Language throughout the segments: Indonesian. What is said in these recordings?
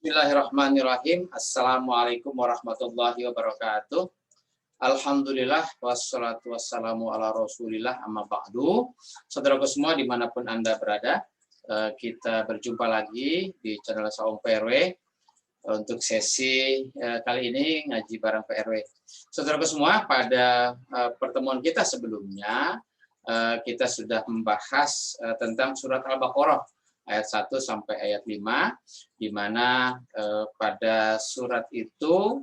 Bismillahirrahmanirrahim. Assalamualaikum warahmatullahi wabarakatuh. Alhamdulillah wassalatu wassalamu ala rasulillah amma ba'du. Saudaraku semua dimanapun Anda berada, kita berjumpa lagi di channel Saung PRW untuk sesi kali ini ngaji bareng PRW. Saudaraku semua, pada pertemuan kita sebelumnya kita sudah membahas tentang surat Al-Baqarah ayat 1 sampai ayat 5, di mana pada surat itu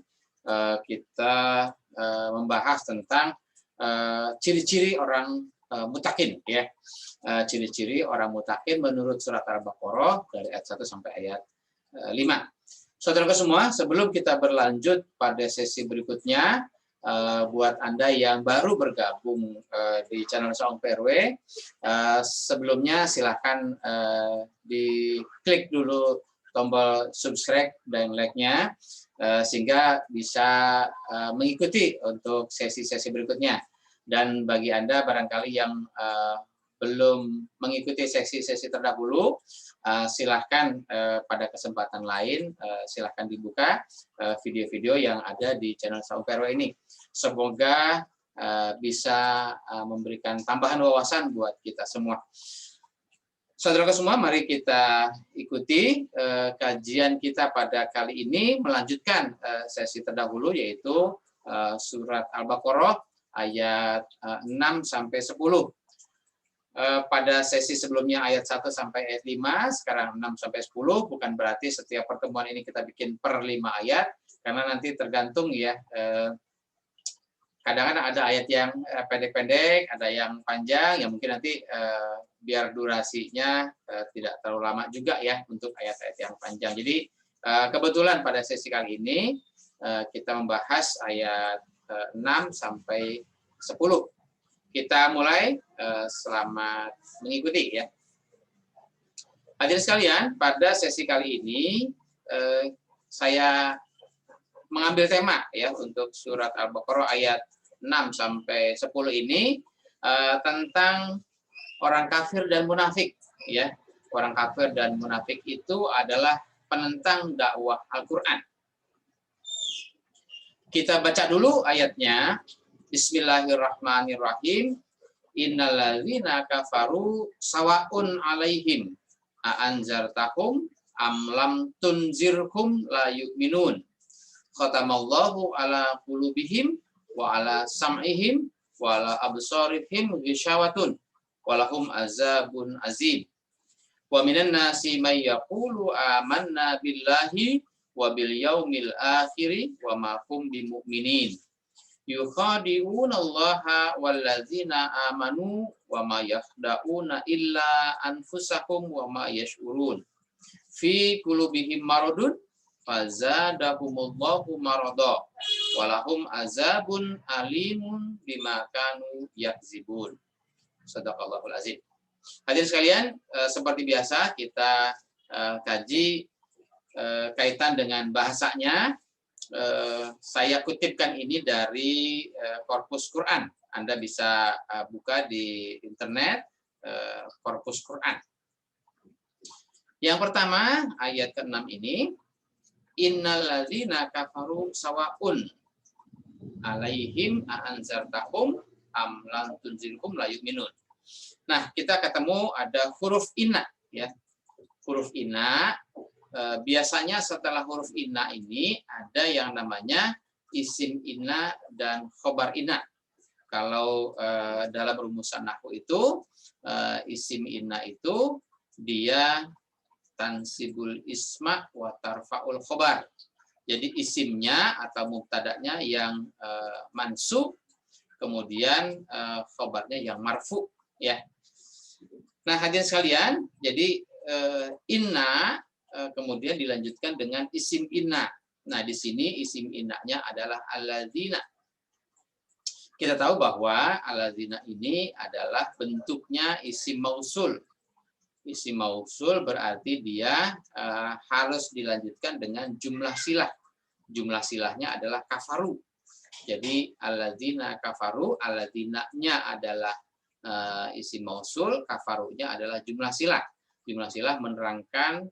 kita membahas tentang ciri-ciri orang mutakin, ya. Ciri-ciri orang mutakin menurut surat Al-Baqarah dari ayat 1 sampai ayat 5. Saudaraku semua, sebelum kita berlanjut pada sesi berikutnya, buat Anda yang baru bergabung di channel Saung PRW, sebelumnya silahkan diklik dulu tombol subscribe dan like-nya, sehingga bisa mengikuti untuk sesi-sesi berikutnya. Dan bagi Anda barangkali yang belum mengikuti sesi-sesi terdahulu, silahkan pada kesempatan lain silahkan dibuka video-video yang ada di channel Saung PRW ini. Semoga bisa memberikan tambahan wawasan buat kita semua. Saudara semua, mari kita ikuti kajian kita pada kali ini, melanjutkan sesi terdahulu, yaitu surat Al-Baqarah ayat 6 sampai 10. Pada sesi sebelumnya ayat 1 sampai ayat 5, sekarang 6 sampai 10, bukan berarti setiap pertemuan ini kita bikin per 5 ayat, karena nanti tergantung ya, kadang-kadang ada ayat yang pendek-pendek, ada yang panjang, yang mungkin nanti biar durasinya tidak terlalu lama juga ya untuk ayat-ayat yang panjang. Jadi kebetulan pada sesi kali ini kita membahas ayat 6 sampai 10. Kita mulai, selamat mengikuti ya. Hadirin sekalian, pada sesi kali ini saya mengambil tema ya untuk surat Al-Baqarah ayat 6 sampai 10 ini tentang orang kafir dan munafik ya. Orang kafir dan munafik itu adalah penentang dakwah Al-Qur'an. Kita baca dulu ayatnya. Bismillahirrahmanirrahim. Innalladzina kafaru sawaun alaihim a'anzartahum am lam tunzirhum la yu'minun. Khatamallahu ala qulubihim wa ala sam'ihim wa ala absarihim ghisyawatun wa lahum azabun azim. Wa minan nasi may yaqulu amanna billahi wa bil yaumil akhir wa ma hum bimu'minin. Yukhadi'una Allaha walladzina amanu wa ma yakhda'una illa anfusahum wa ma yash'urun. Fi qulubihim maradun fazadahumullahu marada walahum azabun alimun bima kanu yakzibun. Shadaqallahul azim. Hadirin sekalian, seperti biasa kita kaji kaitan dengan bahasanya. Saya kutipkan ini dari korpus Quran. Anda bisa buka di internet korpus Quran. Yang pertama, ayat ke-6 ini, innalladzina kafaru sawaun alaihim a'anzartahum am lam tunzirhum la yu'minun. Nah, kita ketemu ada huruf inna ya. Huruf inna, biasanya setelah huruf inna ini ada yang namanya isim inna dan khobar inna. Kalau dalam rumusan nahwu itu isim inna itu dia tansibul isma wa tarfaul khobar. Jadi isimnya atau mubtada'nya yang mansub, kemudian khobarnya yang marfu ya. Nah, hadirin sekalian, jadi inna kemudian dilanjutkan dengan isim inna. Nah, di sini isim innanya adalah alladzina. Kita tahu bahwa alladzina ini adalah bentuknya isim mausul. Isim mausul berarti dia harus dilanjutkan dengan jumlah silah. Jumlah silahnya adalah kafaru. Jadi alladzina kafaru, alladzinanya adalah isim mausul, kafarunya adalah jumlah silah. Jumlah silah menerangkan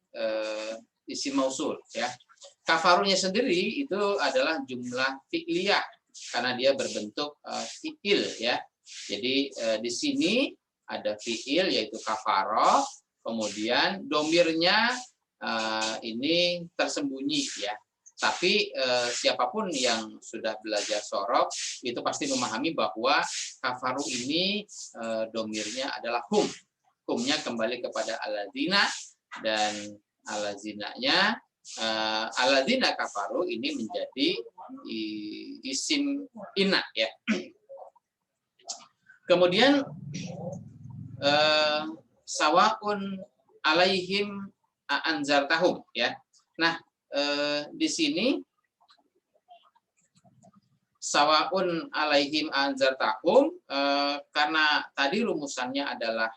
isim mausul ya. Kafarunya sendiri itu adalah jumlah fi'liyah karena dia berbentuk fi'il ya. Jadi di sini ada fi'il yaitu kafaro, kemudian domirnya ini tersembunyi ya. Tapi siapapun yang sudah belajar sorof itu pasti memahami bahwa kafaru ini domirnya adalah hum. Humnya kembali kepada aladzina, dan alazinanya aladzina kafaru ini menjadi isim inna ya. Kemudian sawaun alaihim anzartahum ya. Nah, di sini sawaun alaihim anzartahum karena tadi rumusannya adalah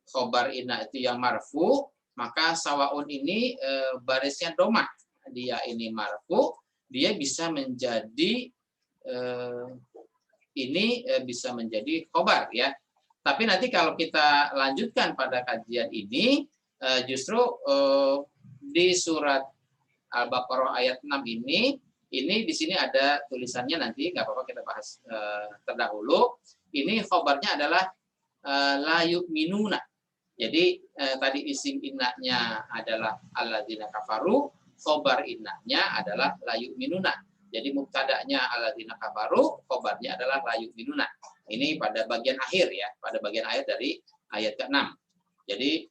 khobar inna itu yang marfu, maka sawaun ini barisnya domah, dia ini marfu, dia bisa menjadi bisa menjadi khobar ya. Tapi nanti kalau kita lanjutkan pada kajian ini justru di surat Al-Baqarah ayat 6 ini di sini ada tulisannya, nanti nggak apa-apa kita bahas terdahulu. Ini khobarnya adalah la yu'minuna. Jadi tadi isim innanya adalah alladzina kafaru, khobar innanya adalah la yu'minuna. Jadi mubtada'nya alladzina kafaru, khobarnya adalah la yu'minuna. Ini pada bagian akhir ya, pada bagian akhir dari ayat ke-6. Jadi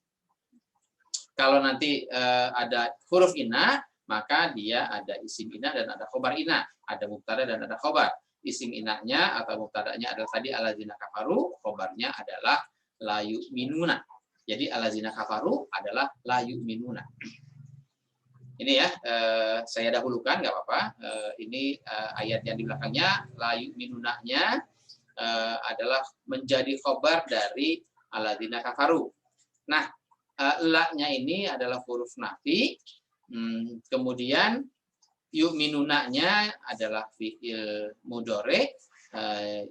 kalau nanti ada huruf inna, maka dia ada isim inna dan ada khobar inna, ada mubtada dan ada khobar. Isim innanya atau mubtada'nya adalah tadi alladzina kafaru, khobarnya adalah la yu'minuna. Jadi alladzina kafaru adalah la yu'minuna. Ini ya, saya dahulukan nggak apa-apa. Ini ayat yang di belakangnya la yu'minunanya adalah menjadi khobar dari alladzina kafaru. Nah, la-nya ini adalah huruf nafi. Kemudian yu'minunanya adalah fi'il mudhore,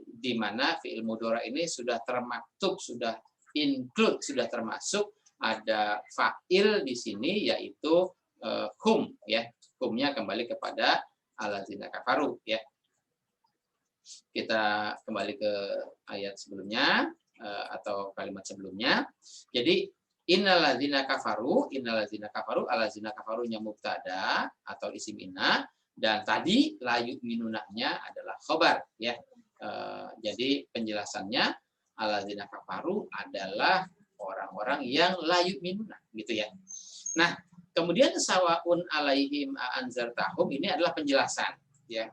di mana fi'il mudhore ini sudah termaktub, sudah include, sudah termasuk ada fa'il di sini yaitu hum ya. Humnya kembali kepada alladzina kafaru ya. Kita kembali ke ayat sebelumnya atau kalimat sebelumnya. Jadi innalladzina kafaru, alladzina kafarunya mubtada atau isim inna, dan tadi la yu'minunanya adalah khobar ya. Jadi penjelasannya alladzina kafaru adalah orang-orang yang la yu'minuna gitu ya. Nah, kemudian sawaun alaihim anzartahum ini adalah penjelasan ya,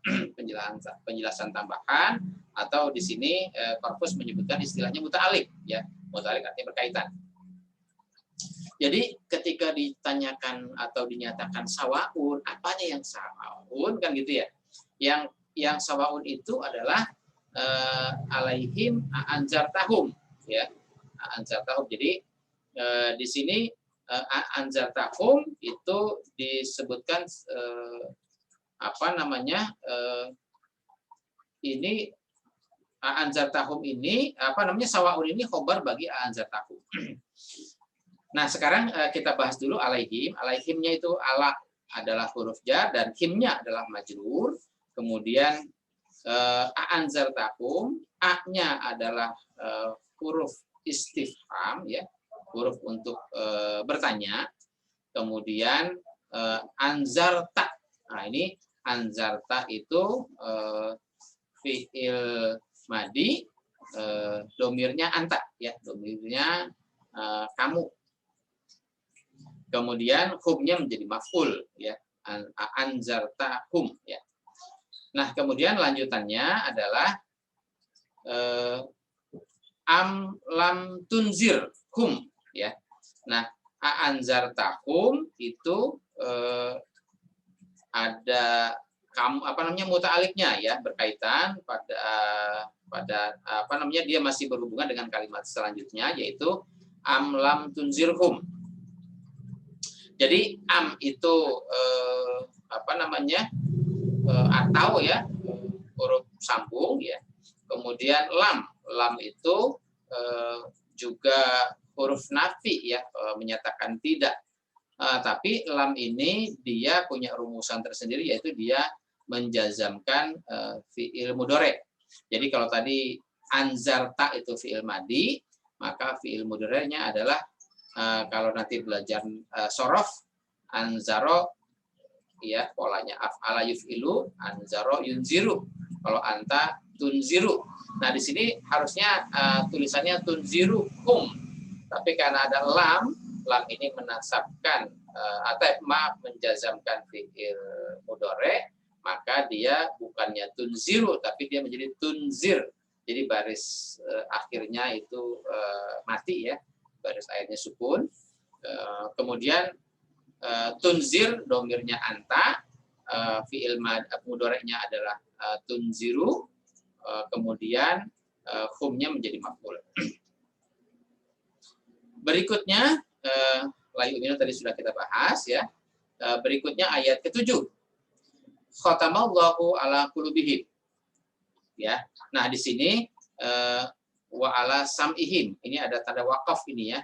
penjelasan tambahan, atau di sini korpus menyebutkan istilahnya muta'alliq ya. Muta'alliq artinya berkaitan. Jadi ketika ditanyakan atau dinyatakan sawaun, apanya yang sawaun kan gitu ya. Yang sawaun itu adalah alaihim anzartahum ya. Anzartahum. Jadi di sini anzartahum itu disebutkan ini anzartahum ini sawaun ini khobar bagi anzartahum. Nah, sekarang kita bahas dulu alaihim. Alaihimnya itu ala adalah huruf jar dan himnya adalah majrur. Kemudian anzartahum, a-nya adalah huruf istifham ya, huruf untuk bertanya. Kemudian anzarta. Nah, ini anzarta itu fi'il madi, domirnya anta ya, domirnya kamu. Kemudian humnya menjadi maf'ul ya, anzartahum ya. Nah, kemudian lanjutannya adalah am lam tunzir hum ya. Nah, anzartahum itu ada muta'aliknya ya, berkaitan pada dia masih berhubungan dengan kalimat selanjutnya yaitu am lam tunzirhum. Jadi am itu atau ya, huruf sambung ya. Kemudian lam itu juga huruf nafi ya, menyatakan tidak. Tapi lam ini dia punya rumusan tersendiri, yaitu dia menjazamkan fi'il mudhari'. Jadi kalau tadi anzarta itu fi'il madi, maka fi'il mudhari'nya adalah kalau nanti belajar sorof, anzaro ya polanya af'ala yuf'ilu, anzaro yunziru. Kalau anta tunziru. Nah, di sini harusnya tulisannya tunziru hum. Tapi karena ada lam ini menasabkan atau menjazamkan fi'il mudhari', maka dia bukannya tunziru tapi dia menjadi tunzir. Jadi baris akhirnya itu mati ya. Baris akhirnya sukun. Kemudian tunzir domirnya anta, fi'il mudhari'nya adalah tunziru, kemudian humnya menjadi maf'ul. Berikutnya la yu'minu tadi sudah kita bahas ya. Berikutnya ayat ke-7. Khatamallahu ala qulubihim. Ya. Nah, di sini wa ala sam'ihim. Ini ada tanda wakaf ini ya.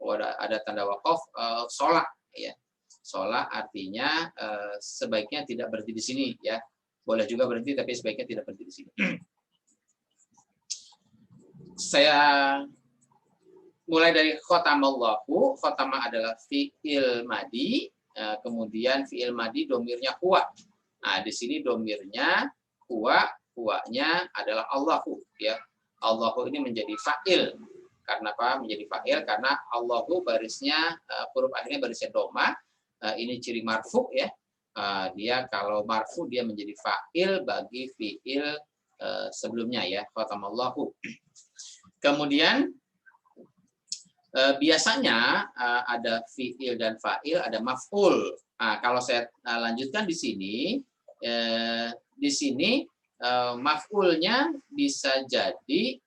Ada tanda wakaf sholat ya. Sholat artinya sebaiknya tidak berhenti di sini ya. Boleh juga berhenti tapi sebaiknya tidak berhenti di sini. Saya mulai dari khotamallahu. Khotama adalah fi'il madi, kemudian fi'il madi domirnya huwa. Nah, di sini domirnya huwa, huwanya adalah Allahu ya. Allahu ini menjadi fa'il. Karena apa? Menjadi fa'il karena Allahu barisnya huruf akhirnya barisnya doma. Ini ciri marfu ya. Dia kalau marfu dia menjadi fa'il bagi fi'il sebelumnya ya. Khatamallahu. Kemudian biasanya ada fi'il dan fa'il, ada maf'ul. Kalau saya lanjutkan di sini maf'ulnya bisa jadi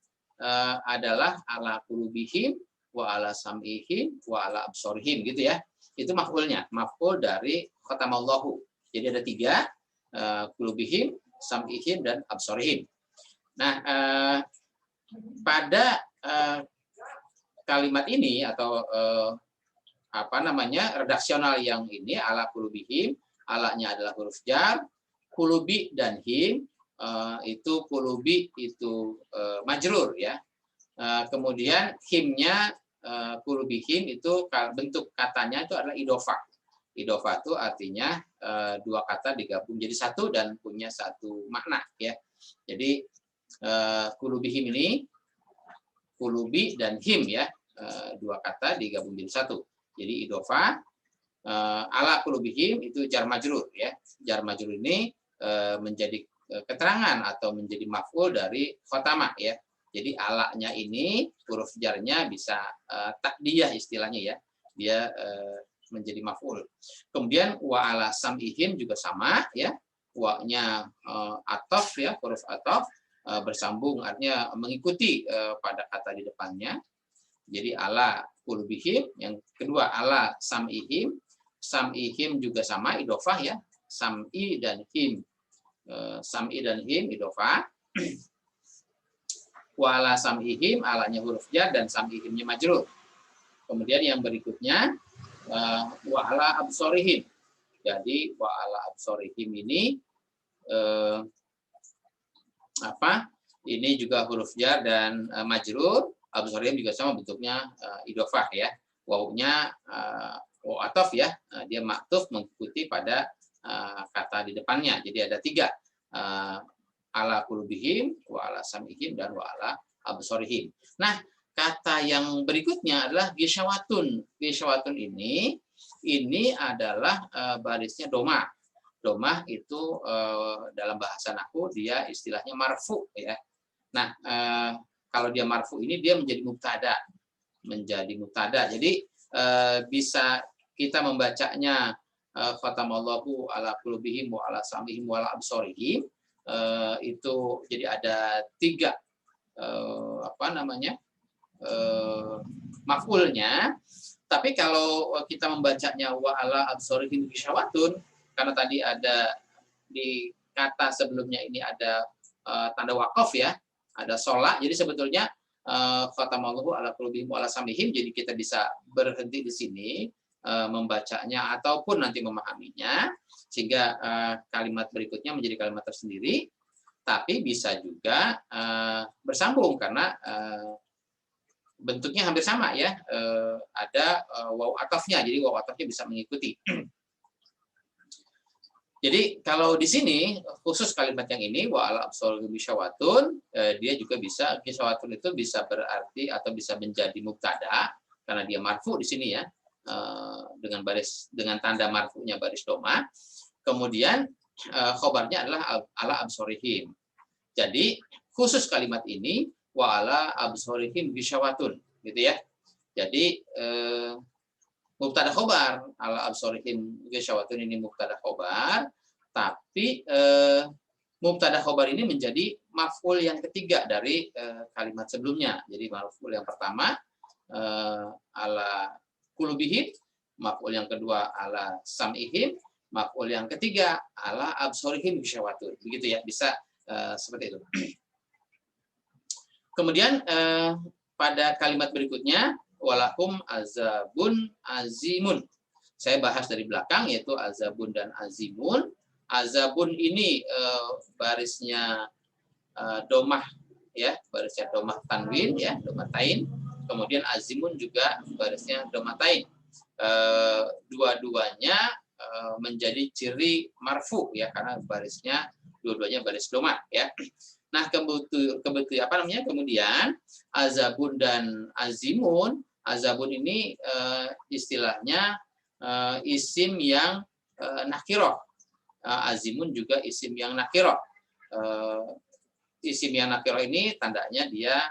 adalah ala qulubihim wa ala sam'ihim wa ala absorihim gitu ya. Itu maf'ulnya, maf'ul dari khatamallahu. Jadi ada 3, qulubihim, sam'ihim dan absorihim. Nah, pada kalimat ini atau redaksional yang ini ala qulubihim, alanya adalah huruf jar, qulubi dan him itu qulubi itu majrur ya. Kemudian himnya qulubihim itu bentuk katanya itu adalah idofah. Idofah itu artinya 2 kata digabung jadi 1 dan punya 1 makna ya. Jadi qulubihim ini qulubi dan him ya, 2 kata digabung jadi 1. Jadi idofah ala qulubihim itu jar majrur ya. Jar majrur ini menjadi keterangan atau menjadi maf'ul dari khatama ya. Jadi alanya ini huruf jarnya bisa takdiyah istilahnya ya. Dia menjadi maf'ul. Kemudian wa ala sam'ihim juga sama ya. Wa-nya atof ya, huruf atof bersambung artinya mengikuti pada kata di depannya. Jadi ala qulubihim, yang kedua ala sam'ihim. Sam'ihim juga sama idofah ya. Sam'i dan him. Sam'i dan him idofah. Wa ala sam'ihim, alanya huruf jar dan sam'ihimnya majrur. Kemudian yang berikutnya wa ala absorihim. Jadi wa ala absorihim ini ini juga huruf jar dan majrur. Absorihim juga sama bentuknya idofah ya. Wawunya waw atof ya. Dia maktuf mengikuti pada kata di depannya. Jadi ada 3. Ala qulubihim, wa ala sam'ihim, dan wa ala absorihim. Nah, kata yang berikutnya adalah gisyawatun. Gisyawatun ini adalah barisnya domah. Domah itu dalam bahasa nahwu dia istilahnya marfu ya. Nah, kalau dia marfu ini dia menjadi mubtada. Jadi bisa kita membacanya khatamallahu ala qulubihim wa ala sam'ihim wa ala absorihim. Itu jadi ada 3 maf'ulnya. Tapi kalau kita membacanya wa ala absorihim gisyawatun, karena tadi ada di kata sebelumnya ini ada tanda wakaf ya, ada sholat. Jadi sebetulnya khatamallahu ala qulubihim wa ala sam'ihim, jadi kita bisa berhenti di sini membacanya ataupun nanti memahaminya, sehingga kalimat berikutnya menjadi kalimat tersendiri. Tapi bisa juga bersambung karena bentuknya hampir sama ya. Ada waw atofnya, jadi waw atofnya bisa mengikuti. Jadi kalau di sini khusus kalimat yang ini wa ala absorihim ghishawatun, dia juga bisa, ghishawatun itu bisa berarti atau bisa menjadi mubtada karena dia marfu di sini ya, dengan tanda marfunya baris doma. Kemudian khobarnya adalah ala absorihim. Jadi khusus kalimat ini wa ala absorihim ghishawatun, gitu ya. Jadi mubtada khobar, ala absorihim ghishawatun ini mubtada khobar, tapi mubtada khobar ini menjadi maf'ul yang ketiga dari kalimat sebelumnya. Jadi maf'ul yang pertama ala kulubihim, maf'ul yang kedua ala sam'ihim, maf'ul yang ketiga ala absorihim ghishawatun. Begitu ya, bisa seperti itu. Kemudian pada kalimat berikutnya walahum azabun azimun. Saya bahas dari belakang, yaitu azabun dan azimun. Azabun ini barisnya domah ya, barisnya domah tanwin ya, domah tain. Kemudian azimun juga barisnya domah tain. Dua-duanya menjadi ciri marfu ya, karena barisnya dua-duanya baris domah ya. Nah, kemudian azabun dan azimun. Azabun ini istilahnya isim yang nakiroh. Azimun juga isim yang nakiroh. Isim yang nakiroh ini tandanya dia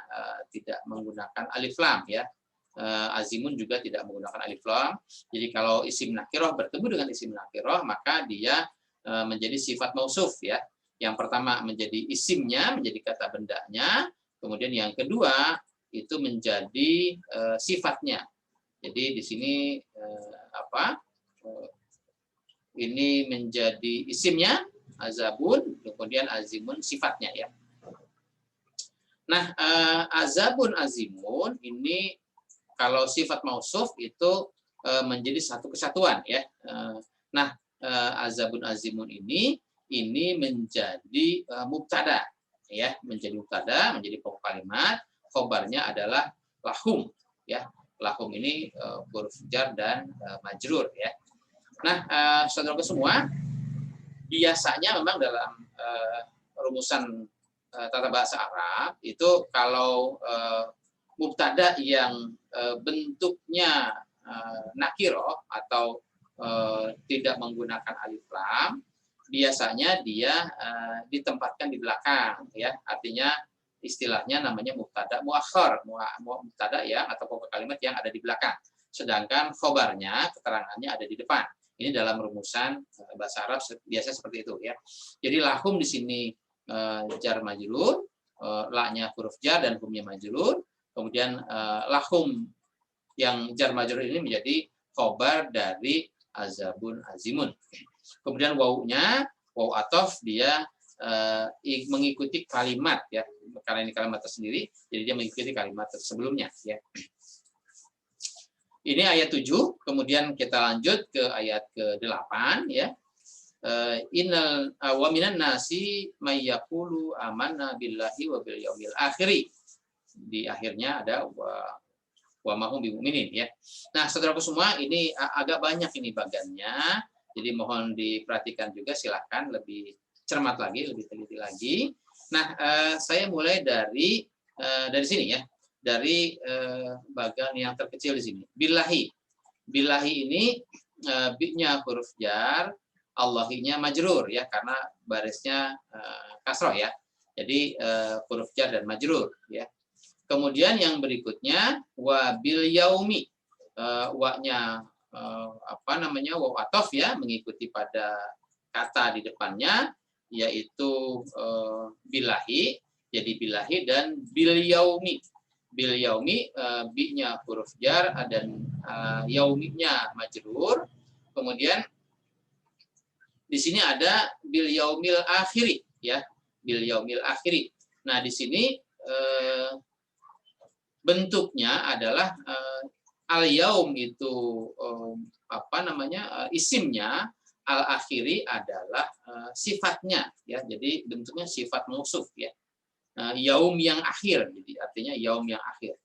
tidak menggunakan alif lam ya. Azimun juga tidak menggunakan alif lam. Jadi kalau isim nakiroh bertemu dengan isim nakiroh, maka dia menjadi sifat mausuf ya. Yang pertama menjadi isimnya, menjadi kata bendanya. Kemudian yang kedua itu menjadi sifatnya. Jadi di sini ini menjadi isimnya azabun, kemudian azimun sifatnya ya. Nah, azabun azimun ini kalau sifat mausuf itu menjadi satu kesatuan ya. Nah, azabun azimun ini menjadi mubtada ya, menjadi mubtada, menjadi pokok kalimat. Khobarnya adalah lahum ya. Lahum ini huruf jar dan majrur ya. Nah, saudaraku semua, biasanya memang dalam rumusan tata bahasa Arab itu kalau mubtada yang bentuknya nakiroh atau tidak menggunakan alif lam, biasanya dia ditempatkan di belakang ya. Artinya istilahnya namanya mubtada muakhar, mubtada ya, atau pokok kalimat yang ada di belakang. Sedangkan khobarnya, keterangannya ada di depan. Ini dalam rumusan bahasa Arab biasa seperti itu ya. Jadi lahum di sini jar majrur, la-nya huruf jar dan humnya majrur. Kemudian lahum yang jar majrur ini menjadi khobar dari azabun azimun. Kemudian wawunya, waw atof, dia mengikuti kalimat ya, karena ini kalimat tersendiri, jadi dia mengikuti kalimat sebelumnya ya. Ini ayat 7, kemudian kita lanjut ke ayat ke-8 ya. Innal wa minan nasi may yaqulu amanna billahi wa bil yaumil akhir. Di akhirnya ada wa mahum bimumin ya. Nah, saudaraku semua, ini agak banyak ini bagannya. Jadi mohon diperhatikan juga, silakan lebih cermat lagi, lebih teliti lagi. Nah, saya mulai dari sini ya, dari bagan yang terkecil di sini. Billahi. Billahi ini bi-nya huruf jar, Allahinya majrur ya, karena barisnya kasroh ya. Jadi huruf jar dan majrur ya. Kemudian yang berikutnya wa bil yaumi. Wa-nya waw atof ya, mengikuti pada kata di depannya, yaitu billahi, jadi billahi dan bil yaumi. Bil yaumi, bi-nya huruf jar dan yauminya majrur. Kemudian di sini ada bil yaumil akhiri ya, bil yaumil akhiri. Nah, di sini bentuknya adalah al-yaum itu isimnya, al-akhiri adalah sifatnya ya. Jadi bentuknya sifat mausuf ya. Yaum yang akhir, jadi artinya yaum yang akhir.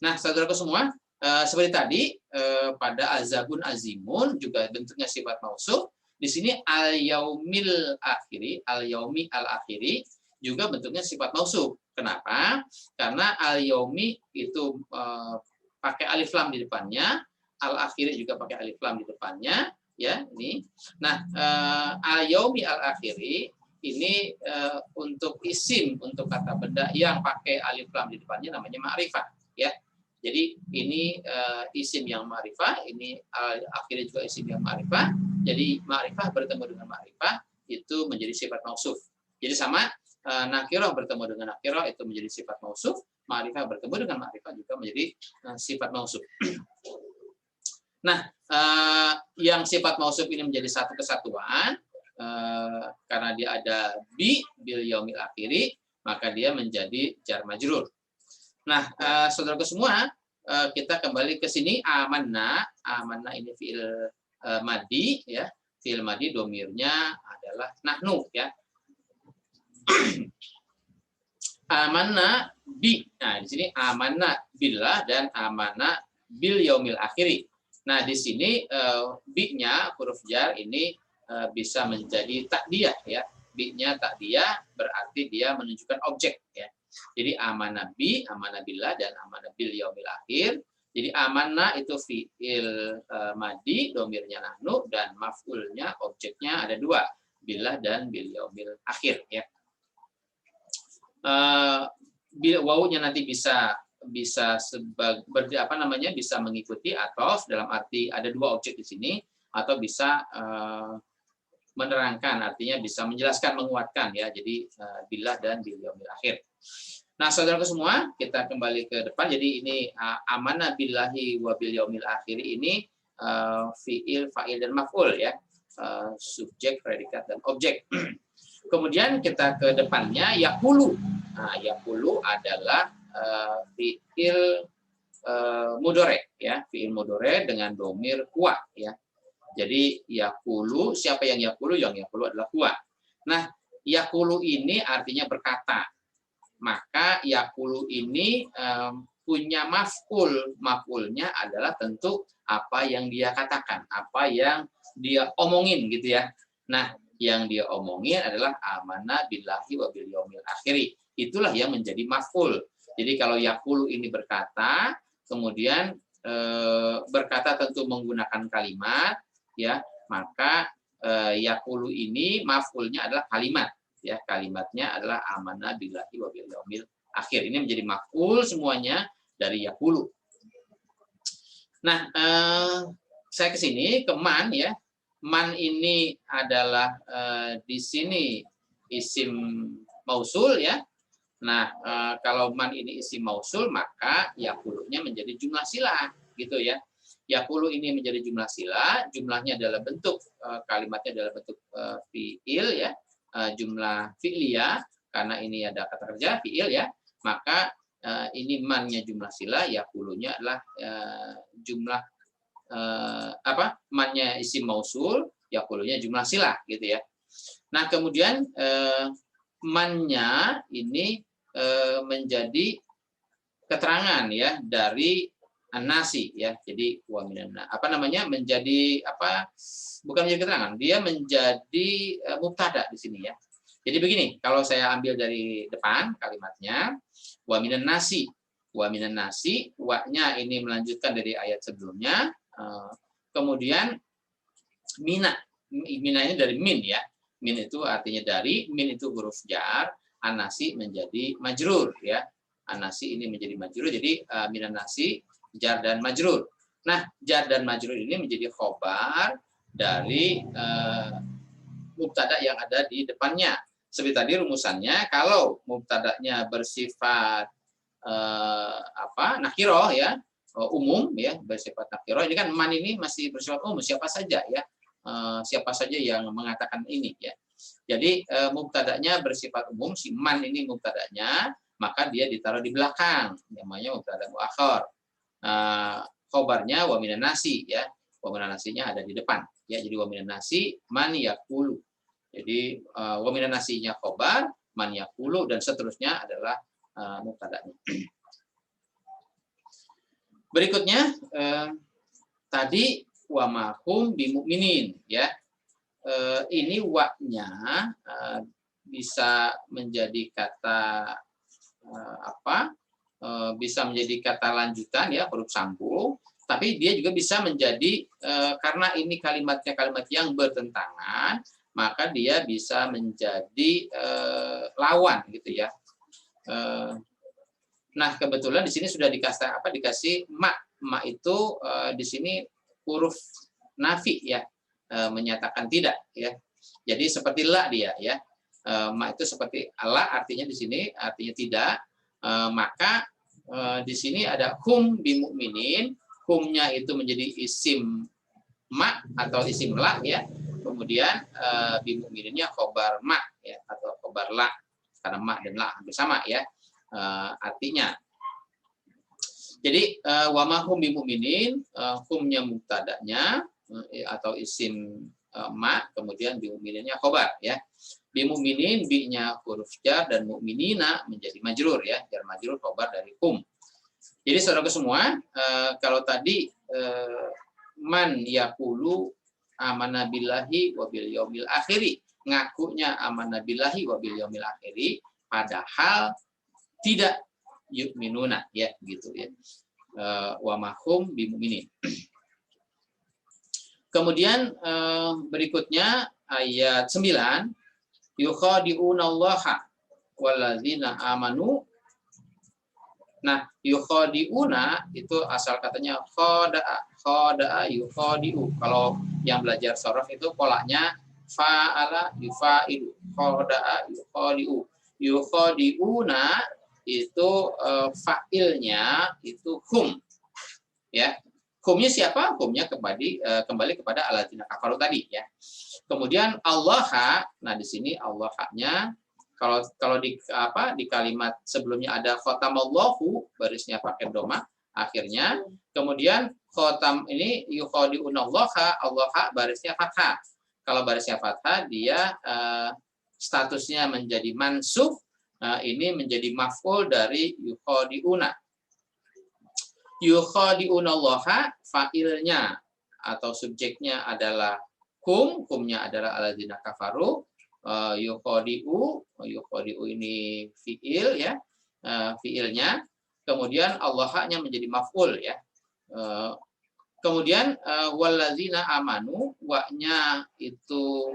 Nah, saudaraku semua, seperti tadi pada azabun azimun juga bentuknya sifat mausuf. Di sini al-yaumil akhiri, al-yaumi al-akhiri juga bentuknya sifat mausuf. Kenapa? Karena al-yaumi itu pakai alif lam di depannya, al-akhiri juga pakai alif lam di depannya, ya ini. Nah, al-yaumi al-akhiri ini untuk isim, untuk kata benda yang pakai alif lam di depannya namanya ma'rifah ya. Jadi ini isim yang ma'rifah, ini akhirnya juga isim yang ma'rifah. Jadi ma'rifah bertemu dengan ma'rifah itu menjadi sifat mausuf. Jadi sama nakirah bertemu dengan nakirah itu menjadi sifat mausuf, ma'rifah bertemu dengan ma'rifah juga menjadi sifat mausuf. Nah, yang sifat mausuf ini menjadi satu kesatuan karena dia ada bil yaumil akhiri, maka dia menjadi jar majrur. Nah, saudaraku semua, kita kembali ke sini amanna ini fiil madi ya. Fiil madi domirnya adalah nahnu ya. Amanna bi. Nah, di sini amanna billah dan amanna bil yaumil akhiri. Nah, di sini bi-nya huruf jar ini bisa menjadi takdiyah ya. Bi-nya takdiyah berarti dia menunjukkan objek ya. Jadi amanah bi, amanah billah dan amanah bil yaumil akhir. Jadi amanah itu fiil madi, domirnya nahnu dan maf'ulnya objeknya ada dua, billah dan bil yaumil akhir ya. Wawunya nanti bisa bisa mengikuti atau dalam arti ada dua objek di sini atau bisa menerangkan, artinya bisa menjelaskan, menguatkan ya. Jadi billah dan bil yaumil akhir. Nah, saudaraku semua, kita kembali ke depan. Jadi ini amanah billahi wa bil yaumil akhir ini fiil, fa'il dan maf'ul ya. Subjek, predikat dan objek. Kemudian kita ke depannya yaqulu. Nah, yaqulu adalah fiil mudhari ya, fiil mudhari dengan domir huwa ya. Jadi yaqulu, siapa yang yaqulu? Yang yaqulu adalah huwa. Nah, yaqulu ini artinya berkata. Maka yaqulu ini punya maf'ul. Maf'ulnya adalah tentu apa yang dia katakan, apa yang dia omongin gitu ya. Nah, yang dia omongin adalah amanah billahi wa bil yaumil akhiri. Itulah yang menjadi maf'ul. Jadi kalau yaqulu ini berkata, kemudian berkata tentu menggunakan kalimat ya, maka yaqulu ini maf'ulnya adalah kalimat ya, kalimatnya adalah amanah billahi wa bil yaumil akhir. Ini menjadi maf'ul semuanya dari yaqulu. Nah, saya ke sini ke man ya. Man ini adalah di sini isim mausul ya. Nah, kalau man ini isim mausul maka yaqulunya menjadi jumlah silah gitu ya. Yaqulu ini menjadi jumlah sila, jumlahnya adalah bentuk kalimatnya adalah bentuk fiil ya, jumlah fi'liyah karena ini ada kata kerja fiil ya, maka ini mannya jumlah sila, yaqulunya adalah jumlah mannya isim mausul, yaqulunya jumlah sila gitu ya. Nah, kemudian mannya ini menjadi keterangan ya dari an-nasi ya. Jadi menjadi bukan menjadi keterangan, dia menjadi mubtada di sini ya. Jadi begini, kalau saya ambil dari depan kalimatnya wa minan nasi. Wa minan nasi, wa-nya ini melanjutkan dari ayat sebelumnya. Kemudian mina ini dari min ya. Min itu artinya dari, min itu huruf jar, an-nasi menjadi majrur ya. An-nasi ini menjadi majrur, jadi minan nasi jar dan majrur. Nah, jar dan majrur ini menjadi khobar dari mubtada yang ada di depannya. Seperti tadi rumusannya, kalau mubtadanya bersifat nakiro ya, umum ya, bersifat nakiro. Ini kan man ini masih bersifat umum, siapa saja ya, siapa saja yang mengatakan ini ya. Jadi mubtadanya bersifat umum, si man ini mubtadanya, maka dia ditaruh di belakang, namanya mubtada muakhar. khobarnya wa minan nasi ya. Wa minan nasinya ada di depan ya. Jadi wa minan nasi man yaqulu. Jadi wa minan nasinya khobar, man yaqulu dan seterusnya adalah mubtada'nya. Berikutnya tadi wa mahum bimu'minin ya. Ini wa-nya bisa menjadi kata bisa menjadi kata lanjutan ya, huruf sambung, tapi dia juga bisa menjadi karena ini kalimatnya kalimat yang bertentangan, maka dia bisa menjadi lawan gitu ya. Nah, kebetulan di sini sudah dikasih ma itu di sini huruf nafi ya, menyatakan tidak ya. Jadi seperti la dia ya. Ma itu seperti la, artinya di sini artinya tidak. Maka di sini ada hum bimu'minin, humnya itu menjadi isim ma atau isim la ya. Kemudian bimu'mininnya khobar ma ya, atau khobar la, karena ma dan la hampir sama ya artinya. Jadi wa ma hum bimu'minin, humnya mubtada'nya atau isim ma, kemudian bimu'mininnya khobar ya. Bimu'minin bi-nya huruf jar dan mu'minina menjadi majrur ya, jar majrur khobar dari hum. Jadi saudara semua, kalau tadi man yaqulu amanna billahi wa bil yaumil akhiri, ngakunya amanna billahi wa bil yaumil akhiri, padahal tidak yu'minuna ya gitu ya. Wa mahum bimu'minin. Kemudian berikutnya ayat 9, yukhadi'unallaha walladzina amanu. Nah, yukhadi'una itu asal katanya khada'a yukhadi'u. Kalau yang belajar sorof itu polanya fa'ala yufa'ilu, khada'a yukhadi'u. Yukhadi'una itu fa'ilnya itu hum ya. Humnya siapa? Humnya kembali kepada alladzina kafaru tadi ya. Kemudian Allah, nah di sini Allah-nya kalau di kalimat sebelumnya ada khotamallahu, barisnya pakai doma akhirnya. Kemudian khotam ini yukhadi'unallaha, Allah barisnya fathah. Kalau barisnya fathah dia statusnya menjadi mansub, ini menjadi maf'ul dari yukhadi'una. Yukhadi'unallaha, fa'ilnya atau subjeknya adalah humnya adalah alladzina kafaru. Yukhadi'u ini fi'il ya, fi'ilnya. Kemudian Allah-nya menjadi maf'ul ya. Kemudian walladzina amanu, wa-nya itu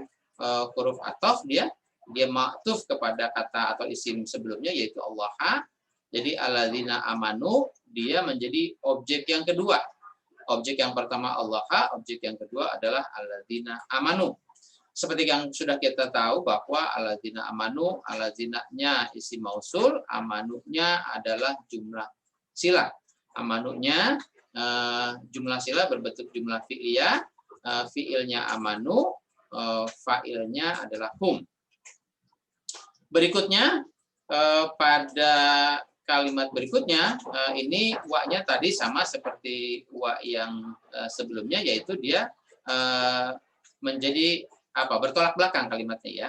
huruf ataf dia ma'tuf kepada kata atau isim sebelumnya yaitu Allah. Jadi alladzina amanu dia menjadi objek yang kedua. Objek yang pertama Allah, objek yang kedua adalah alladzina amanu. Seperti yang sudah kita tahu bahwa alladzina amanu, alladzina-nya isim mausul, amanunya adalah jumlah sila. Amanunya jumlah sila berbentuk jumlah fi'liyah, fi'ilnya amanu, fa'ilnya adalah hum. Berikutnya pada kalimat berikutnya ini wa-nya tadi sama seperti wa yang sebelumnya, yaitu dia menjadi bertolak belakang kalimatnya ya.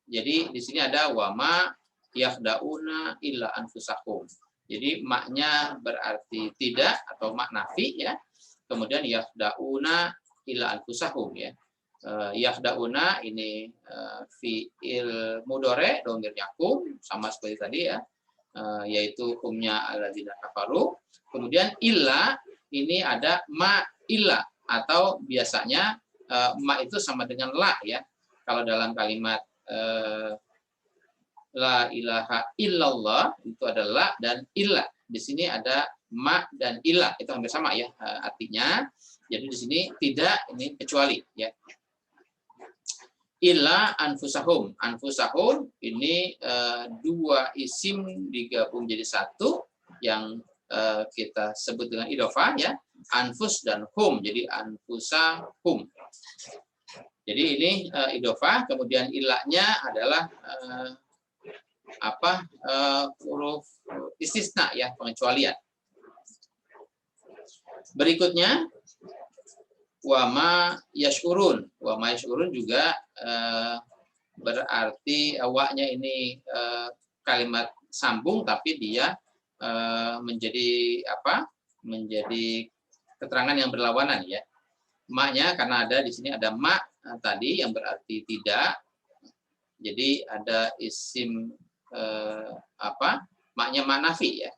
Jadi di sini ada wa ma yakhda'una illa anfusahum. Jadi maknya berarti tidak atau mak nafi ya. Kemudian yakhda'una illa anfusahum ya. Yakhda'una ini fi'il mudhari dhamir yakum sama seperti tadi ya. Yaitu humnya alladzina kafaru. Kemudian illa ini ada ma illa, atau biasanya ma itu sama dengan la ya. Kalau dalam kalimat la ilaha illallah itu ada la dan illa. Di sini ada ma dan illa, itu hampir sama ya artinya. Jadi di sini tidak, ini kecuali ya. Illa anfusahum. Anfusahum ini dua isim digabung jadi satu yang kita sebut dengan idhofah ya. Anfus dan hum, jadi anfusahum. Jadi ini idhofah, kemudian ilahnya adalah huruf istisna ya, pengecualian. Berikutnya wama yashurun. Wama yashurun juga berarti awaknya ini kalimat sambung tapi dia menjadi apa? Menjadi keterangan yang berlawanan ya. Maknya karena ada di sini ada ma tadi yang berarti tidak. Jadi ada isim apa? Maknya manafi ya.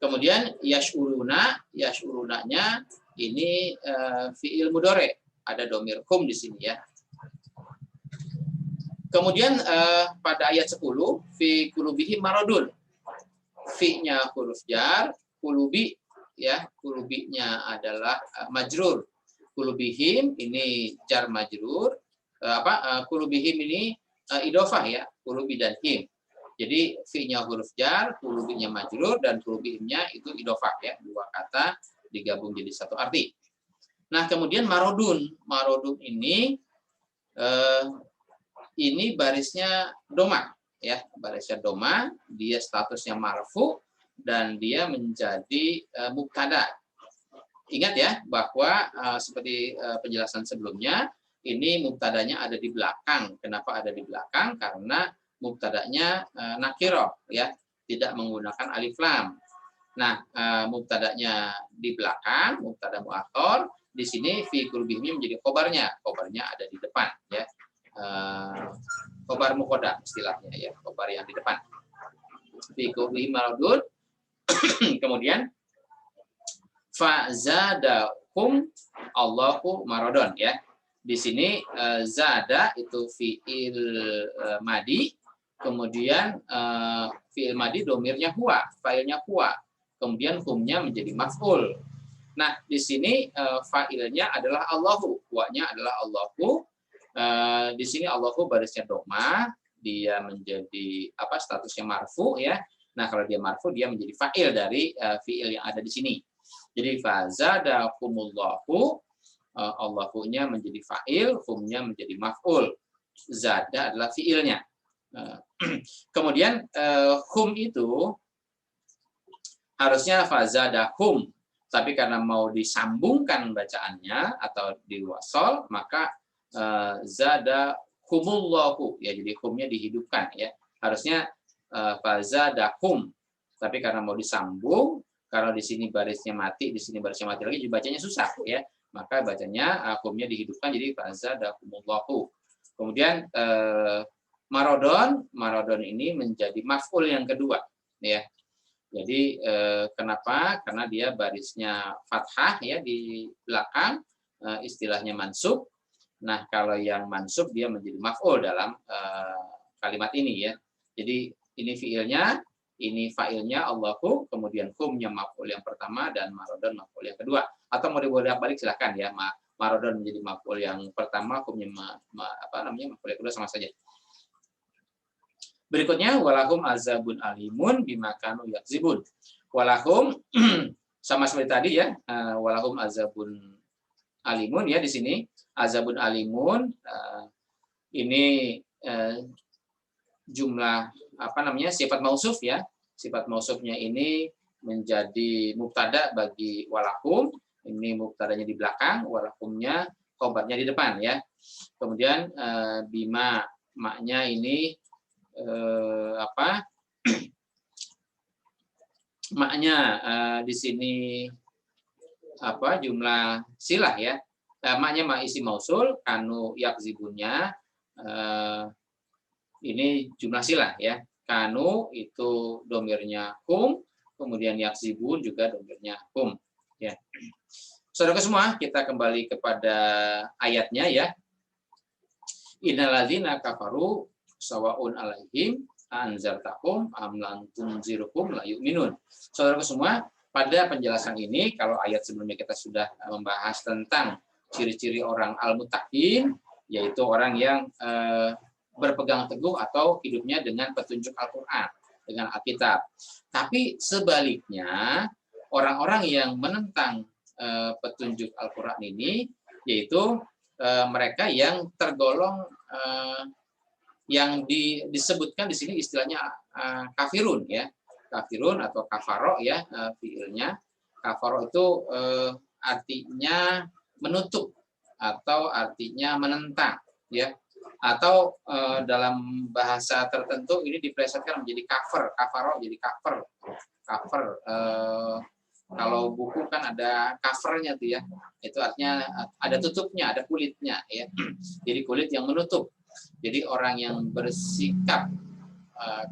Kemudian yashurunanya ini fiil mudhari, ada domir hum di sini ya. Kemudian pada ayat 10 fi qulubihim maradun. Fi-nya huruf jar, qulubi ya, qulubinya adalah majrur. Qulubihim ini jar majrur, qulubihim ini idhofah ya, qulubi dan him. Jadi fi-nya huruf jar, qulubinya majrur dan qulubihimnya itu idhofah ya, dua kata digabung jadi satu arti. Nah, kemudian marodun. Marodun ini barisnya doma ya, barisnya doma, dia statusnya marfu dan dia menjadi mubtada. Ingat ya bahwa seperti penjelasan sebelumnya, ini mubtadanya ada di belakang. Kenapa ada di belakang? Karena mubtadanya nakirah ya, tidak menggunakan alif lam. Nah, mubtadanya di belakang, mubtada muakhar, di sini fi qulubihim menjadi khobarnya. Khobarnya ada di depan ya. Khobar muqaddam istilahnya ya, khobar yang di depan. Fi qulubihim maradun. Kemudian fa zadahum Allahu maradun ya. Di sini zada itu fiil madi, kemudian fiil madi domirnya huwa, failnya huwa. Kemudian humnya menjadi maf'ul. Nah, di sini fa'ilnya adalah Allahu, huwanya adalah Allahu. Di sini Allahu barisnya doma, dia menjadi apa? Statusnya marfu ya. Nah, kalau dia marfu dia menjadi fa'il dari fi'il yang ada di sini. Jadi fazadakumullahu, Allahu-nya menjadi fa'il, humnya menjadi maf'ul. Zada adalah fi'ilnya. Kemudian hum itu harusnya fazadahum, tapi karena mau disambungkan bacaannya atau diwasol, maka zadahumullahu ya, jadi humnya dihidupkan ya. Harusnya fazadahum, tapi karena mau disambung, kalau di sini barisnya mati, di sini barisnya mati lagi, dibacanya susah ya. Maka bacanya humnya dihidupkan jadi fazadahumullahu. Kemudian marodon ini menjadi maf'ul yang kedua ya. Jadi kenapa? Karena dia barisnya fathah ya di belakang, istilahnya mansub. Nah, kalau yang mansub dia menjadi maf'ul dalam kalimat ini ya. Jadi ini fiilnya, ini fa'ilnya Allahu, kemudian humnya maf'ul yang pertama dan marodon maf'ul yang kedua. Atau mau dibolak-balik silakan ya. Marodon menjadi maf'ul yang pertama, humnya maf'ul yang kedua sama saja. Berikutnya walahum azabun alimun bima kanu yakzibun. Walahum sama seperti tadi ya, walahum azabun alimun ya, di sini azabun alimun ini jumlah sifat mausuf ya. Sifat mausufnya ini menjadi mubtada bagi walahum. Ini mubtadanya di belakang, walahumnya khobarnya di depan ya. Kemudian bima maknya ini maknya di sini jumlah silah ya. Maknya ma isi mausul, kanu yakzibunnya ini jumlah silah ya. Kanu itu domirnya hum, kemudian yakzibun juga domirnya hum ya. Saudara semua, kita kembali kepada ayatnya ya. Innalladzina kafaru sawaun alaihim anzartahum am lam tunzirhum la yu'minun. Saudara semua, pada penjelasan ini kalau ayat sebelumnya kita sudah membahas tentang ciri-ciri orang al-muttaqin, yaitu orang yang berpegang teguh atau hidupnya dengan petunjuk Al-Qur'an, dengan Alkitab. Tapi sebaliknya, orang-orang yang menentang petunjuk Al-Qur'an ini yaitu mereka yang tergolong yang disebutkan di sini istilahnya kafirun ya, kafirun atau kafaro ya fiilnya. Kafaro itu artinya menutup atau artinya menentang, ya. Atau dalam bahasa tertentu ini diplesetkan menjadi cover, kafaro jadi cover, cover. Kalau buku kan ada covernya tuh ya, itu artinya ada tutupnya, ada kulitnya, ya. Jadi kulit yang menutup. Jadi orang yang bersikap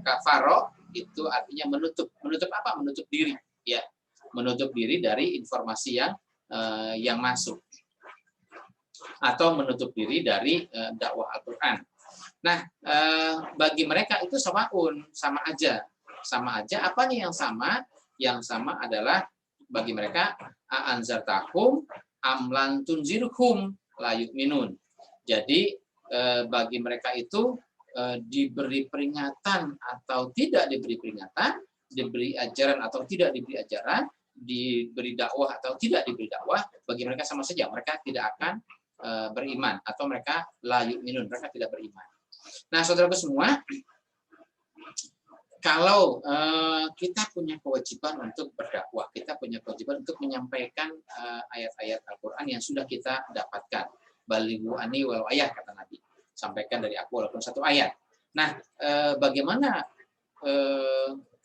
kafaro itu artinya menutup. Menutup apa? Menutup diri, ya. Menutup diri dari informasi yang masuk, atau menutup diri dari dakwah Al-Quran. Nah, bagi mereka itu sama aja. Sama aja. Apa nih yang sama? Yang sama adalah bagi mereka anzartahum amlan tunzirhum la yu'minun. Jadi bagi mereka itu diberi peringatan atau tidak diberi peringatan, diberi ajaran atau tidak diberi ajaran, diberi dakwah atau tidak diberi dakwah, bagi mereka sama saja. Mereka tidak akan beriman, atau mereka la yu'minun, mereka tidak beriman. Nah, saudaraku semua, kalau kita punya kewajiban untuk berdakwah, kita punya kewajiban untuk menyampaikan ayat-ayat Al-Quran yang sudah kita dapatkan. Balighu anni walau ayat, kata Nabi. Sampaikan dari aku walaupun satu ayat. Nah, bagaimana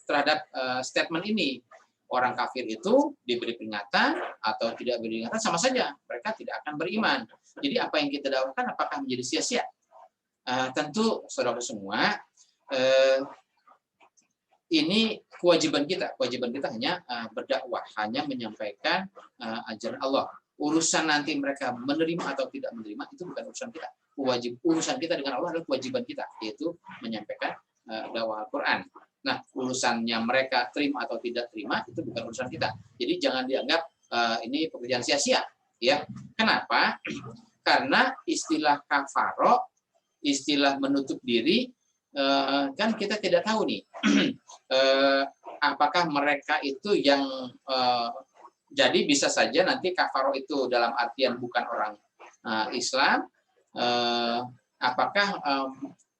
terhadap statement ini? Orang kafir itu diberi peringatan atau tidak diberi peringatan sama saja, mereka tidak akan beriman. Jadi apa yang kita dakwakan apakah menjadi sia-sia? Tentu saudara semua, ini kewajiban kita. Kewajiban kita hanya berdakwah, hanya menyampaikan ajaran Allah. Urusan nanti mereka menerima atau tidak menerima itu bukan urusan kita. Urusan kita dengan Allah adalah kewajiban kita, yaitu menyampaikan dakwah Al-Quran. Nah, urusannya mereka terima atau tidak terima itu bukan urusan kita. Jadi jangan dianggap ini pekerjaan sia-sia, ya. Kenapa? Karena istilah kafaro, istilah menutup diri, kan kita tidak tahu nih, apakah mereka itu yang jadi bisa saja nanti kafaro itu dalam artian bukan orang Islam. Apakah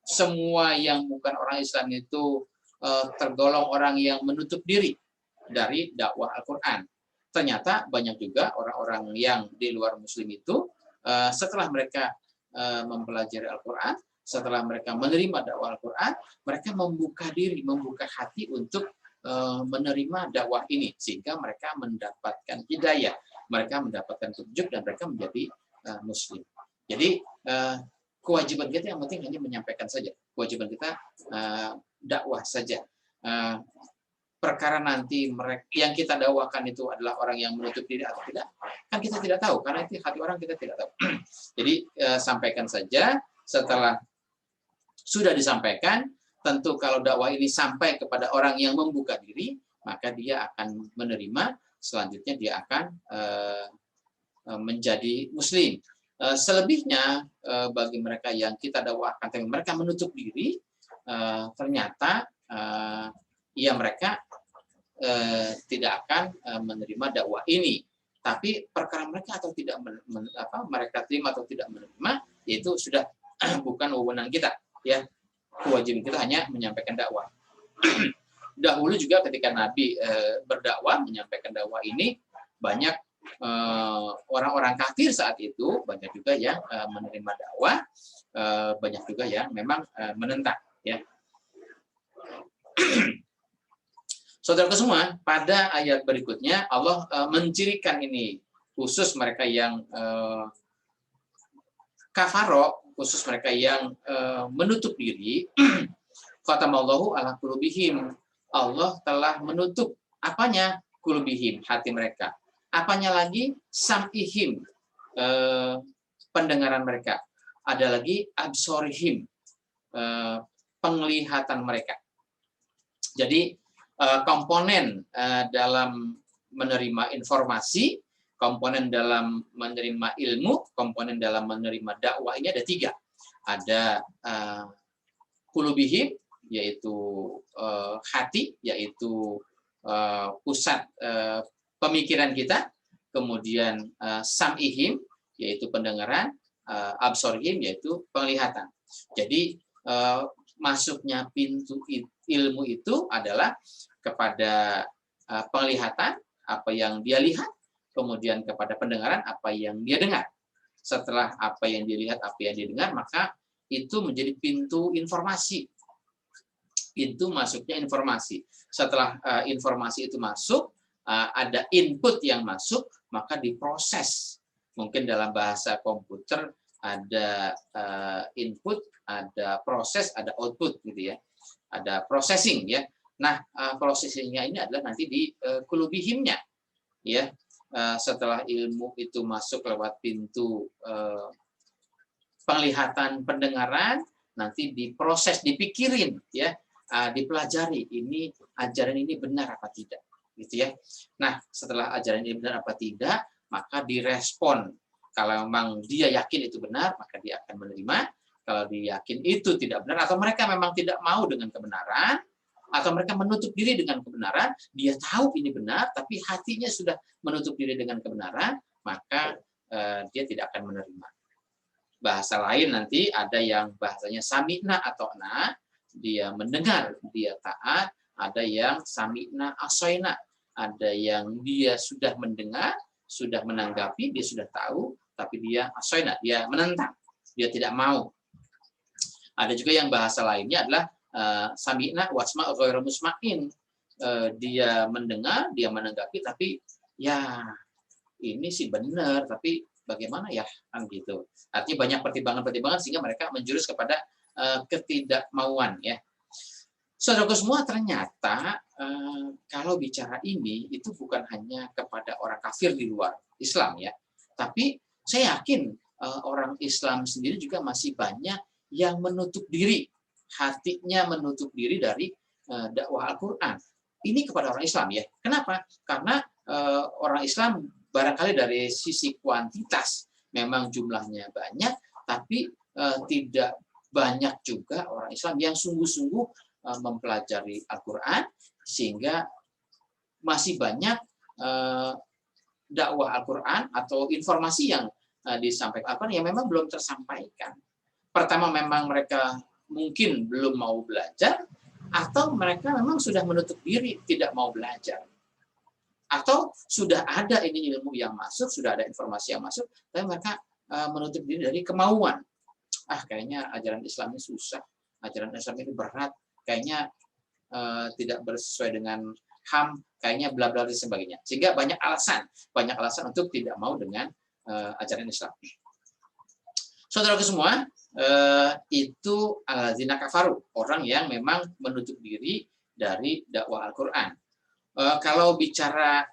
semua yang bukan orang Islam itu tergolong orang yang menutup diri dari dakwah Al-Quran? Ternyata banyak juga orang-orang yang di luar Muslim itu setelah mereka mempelajari Al-Quran, setelah mereka menerima dakwah Al-Quran, mereka membuka diri, membuka hati untuk menerima dakwah ini, sehingga mereka mendapatkan hidayah, mereka mendapatkan petunjuk, dan mereka menjadi Muslim. Jadi kewajiban kita yang penting hanya menyampaikan saja. Kewajiban kita dakwah saja. Perkara nanti mereka yang kita dakwakan itu adalah orang yang menutup diri atau tidak, kan kita tidak tahu, karena itu hati orang kita tidak tahu. Jadi sampaikan saja. Setelah sudah disampaikan, tentu kalau dakwah ini sampai kepada orang yang membuka diri, maka dia akan menerima. Selanjutnya dia akan menjadi Muslim. Selebihnya bagi mereka yang kita dakwahkan tapi mereka menutup diri, ternyata ya mereka tidak akan menerima dakwah ini. Tapi perkara mereka atau tidak mereka terima atau tidak menerima, yaitu sudah bukan wewenang kita, ya. Kewajiban kita hanya menyampaikan dakwah. Dahulu juga ketika Nabi berdakwah, menyampaikan dakwah ini, banyak orang-orang kafir saat itu, banyak juga yang menerima dakwah, banyak juga yang memang menentang, ya. Saudaraku semua, pada ayat berikutnya Allah mencirikan ini, khusus mereka yang kafaro, khusus mereka yang menutup diri. Khatamallahu ala qulubihim. Allah telah menutup apanya? Qulubihim, hati mereka. Apanya lagi? Sam'ihim, pendengaran mereka. Ada lagi absorihim, penglihatan mereka. Jadi komponen dalam menerima informasi, komponen dalam menerima ilmu, komponen dalam menerima dakwah ini ada 3. Ada qulubihim, yaitu hati, yaitu pusat pemikiran kita. Kemudian sam'ihim, yaitu pendengaran, absorihim, yaitu penglihatan. Jadi masuknya pintu ilmu itu adalah kepada penglihatan, apa yang dia lihat, kemudian kepada pendengaran apa yang dia dengar. Setelah apa yang dia lihat, apa yang dia dengar, maka itu menjadi pintu informasi. Pintu masuknya informasi. Setelah informasi itu masuk, ada input yang masuk, maka diproses. Mungkin dalam bahasa komputer ada input, ada proses, ada output gitu ya. Ada processing ya. Nah, processingnya ini adalah nanti di kulubihimnya ya. Setelah ilmu itu masuk lewat pintu penglihatan, pendengaran, nanti diproses, dipikirin ya, dipelajari ini ajaran ini benar apa tidak gitu ya. Nah, setelah ajaran ini benar apa tidak, maka direspon. Kalau memang dia yakin itu benar, maka dia akan menerima. Kalau dia yakin itu tidak benar, atau mereka memang tidak mau dengan kebenaran, atau mereka menutup diri dengan kebenaran, dia tahu ini benar, tapi hatinya sudah menutup diri dengan kebenaran, maka dia tidak akan menerima. Bahasa lain nanti ada yang bahasanya sami'na atau na, dia mendengar, dia taat, ada yang sami'na asoina, ada yang dia sudah mendengar, sudah menanggapi, dia sudah tahu, tapi dia asoina, dia menentang, dia tidak mau. Ada juga yang bahasa lainnya adalah sami'na wasma ghairu musma'in. Dia mendengar, dia menanggapi, tapi ya ini sih benar, tapi bagaimana ya kan gitu. Artinya banyak pertimbangan-pertimbangan sehingga mereka menjurus kepada ketidakmauan ya. Saudaraku semua, ternyata kalau bicara ini itu bukan hanya kepada orang kafir di luar Islam ya, tapi saya yakin orang Islam sendiri juga masih banyak yang menutup diri, hatinya menutup diri dari dakwah Al-Quran. Ini kepada orang Islam ya. Kenapa? Karena orang Islam barangkali dari sisi kuantitas memang jumlahnya banyak, tapi tidak banyak juga orang Islam yang sungguh-sungguh mempelajari Al-Quran, sehingga masih banyak dakwah Al-Quran atau informasi yang disampaikan Al-Quran yang memang belum tersampaikan. Pertama, memang mereka mungkin belum mau belajar, atau mereka memang sudah menutup diri tidak mau belajar, atau sudah ada ini ilmu yang masuk, sudah ada informasi yang masuk, tapi mereka menutup diri dari kemauan. Kayaknya ajaran Islam ini susah, ajaran Islam ini berat, kayaknya tidak bersesuai dengan HAM, kayaknya bla bla dan sebagainya. Sehingga banyak alasan untuk tidak mau dengan ajaran Islam. Saudaraku semua, itu alladzina kafaru, orang yang memang menutup diri dari dakwah Al-Qur'an. Kalau bicara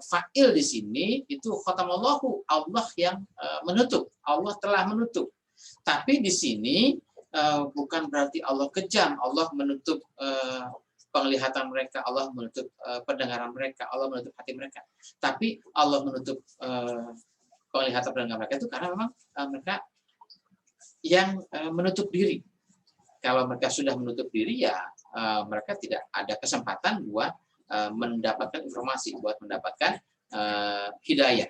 fa'il di sini itu khatamallahu, Allah yang menutup, Allah telah menutup. Tapi di sini bukan berarti Allah kejam, Allah menutup penglihatan mereka, Allah menutup pendengaran mereka, Allah menutup hati mereka. Tapi Allah menutup penglihatan pendengaran mereka itu karena memang mereka yang menutup diri. Kalau mereka sudah menutup diri, ya mereka tidak ada kesempatan buat mendapatkan informasi, buat mendapatkan hidayah.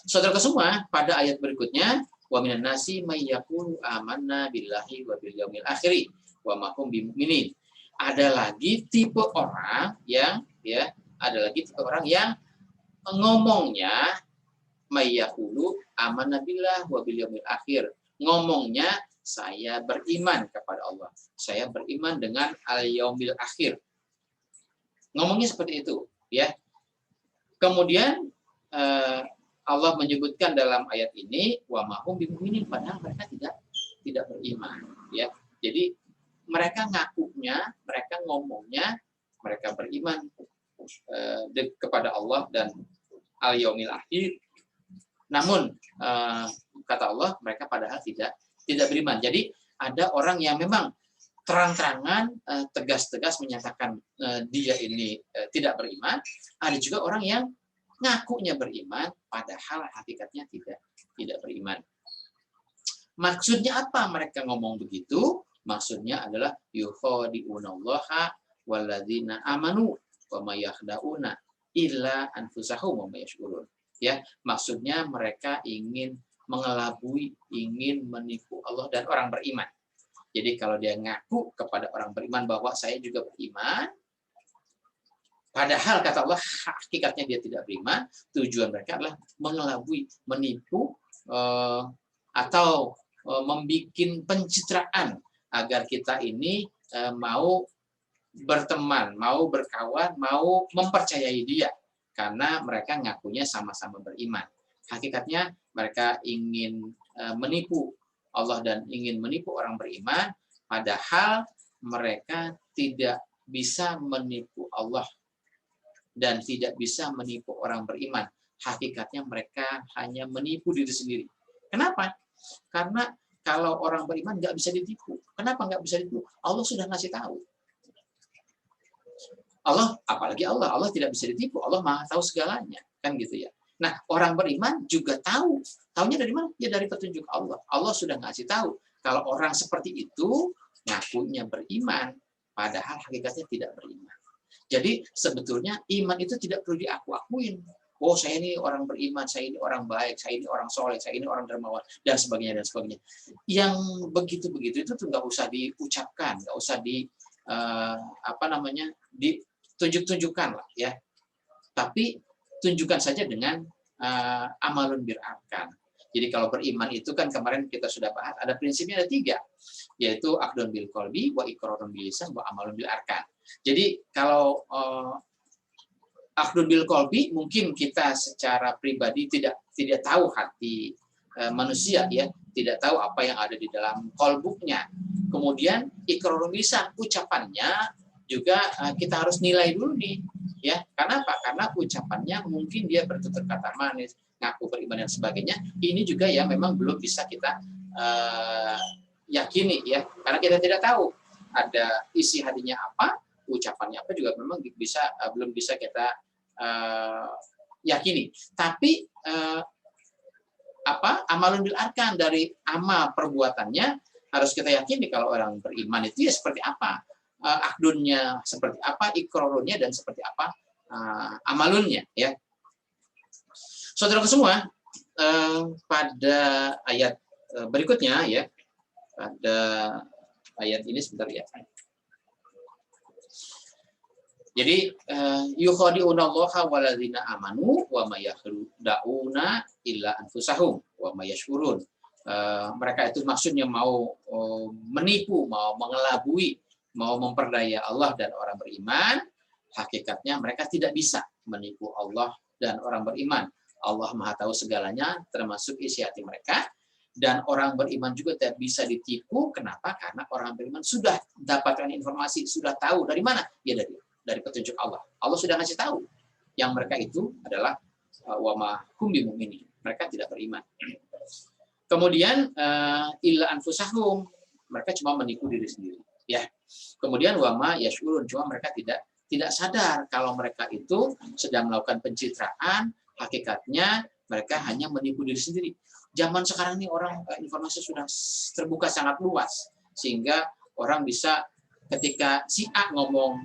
Saudara semua, pada ayat berikutnya, wa minan nasi may yaqulu amanna billahi wa bil yaumil akhir wa ma hum bimumin. Ada lagi tipe orang yang ngomongnya mayyaqulu amanna billah wa bil yaumil akhir. Ngomongnya saya beriman kepada Allah. Saya beriman dengan al-yaumil akhir. Ngomongnya seperti itu, ya. Kemudian Allah menyebutkan dalam ayat ini wa ma hum bimumin, padahal mereka tidak beriman, ya. Jadi mereka ngakunya, mereka ngomongnya mereka beriman kepada Allah dan al-yaumil akhir. Namun kata Allah mereka padahal tidak beriman. Jadi ada orang yang memang terang-terangan tegas-tegas menyatakan dia ini tidak beriman. Ada juga orang yang ngakunya beriman padahal hakikatnya tidak beriman. Maksudnya apa mereka ngomong begitu? Maksudnya adalah yukhadi'unallaha walladzina amanu wa may yakhda'una illa anfusahum wa may yash'urun. Ya, maksudnya mereka ingin mengelabui, ingin menipu Allah dan orang beriman. Jadi kalau dia ngaku kepada orang beriman bahwa saya juga beriman, Padahal kata Allah hakikatnya dia tidak beriman, tujuan mereka adalah mengelabui, menipu, atau membuat pencitraan agar kita ini mau berteman, mau berkawan, mau mempercayai dia karena mereka ngakunya sama-sama beriman. Hakikatnya mereka ingin menipu Allah dan ingin menipu orang beriman, padahal mereka tidak bisa menipu Allah dan tidak bisa menipu orang beriman. Hakikatnya mereka hanya menipu diri sendiri. Kenapa? Karena kalau orang beriman nggak bisa ditipu. Kenapa nggak bisa ditipu? Allah sudah ngasih tahu. Allah, apalagi Allah tidak bisa ditipu. Allah maha tahu segalanya, kan gitu ya. Nah, orang beriman juga tahu. Taunya dari mana? Ya dari petunjuk Allah. Allah sudah ngasih tahu. Kalau orang seperti itu ngakunya beriman, padahal hakikatnya tidak beriman. Jadi sebetulnya iman itu tidak perlu diaku-akuin. Oh, saya ini orang beriman, saya ini orang baik, saya ini orang soleh, saya ini orang dermawan, dan sebagainya dan sebagainya. Yang begitu-begitu itu tuh nggak usah diucapkan, nggak usah ditunjuk-tunjukkan lah ya. Tapi tunjukkan saja dengan amalun bil arkan. Jadi kalau beriman itu kan kemarin kita sudah bahas, ada prinsipnya ada 3, yaitu akdun bil qalbi, wa iqrarun bil lisan, wa amalun bil arkan. Jadi kalau akdun bil qalbi mungkin kita secara pribadi tidak tahu hati manusia ya, tidak tahu apa yang ada di dalam qalbuknya. Kemudian iqrarun bil lisan, ucapannya juga kita harus nilai dulu nih ya. Karena apa? Karena ucapannya mungkin dia bertutur kata manis, ngaku beriman dan sebagainya. Ini juga ya memang belum bisa kita yakini ya, karena kita tidak tahu ada isi hatinya apa, ucapannya apa juga memang belum bisa kita yakini. Tapi amalun bil arkan, dari amal perbuatannya harus kita yakini kalau orang beriman itu ya seperti apa, akdunnya seperti apa, ikrorunnya dan seperti apa amalunnya ya. Saudara semua, pada ayat berikutnya ya, pada ayat ini sebentar ya. Jadi yukhadi'unallaha waladzina amanu wa may yakhda'una illa anfusahum wa may yashkurun. Mereka itu maksudnya mau menipu, mau mengelabui, mau memperdaya Allah dan orang beriman. Hakikatnya mereka tidak bisa menipu Allah dan orang beriman. Allah maha tahu segalanya, termasuk isi hati mereka. Dan orang beriman juga tidak bisa ditipu. Kenapa? Karena orang beriman sudah dapatkan informasi, sudah tahu dari mana? Ya dari petunjuk Allah. Allah sudah ngasih tahu yang mereka itu adalah wa ma hum bimumin. Mereka tidak beriman. Kemudian illa anfusahum, mereka cuma menipu diri sendiri. Ya. Kemudian wa ma yashurun, cuma mereka tidak sadar kalau mereka itu sedang melakukan pencitraan. Hakikatnya mereka hanya menipu diri sendiri. Zaman sekarang ini orang informasi sudah terbuka sangat luas, sehingga orang bisa ketika si A ngomong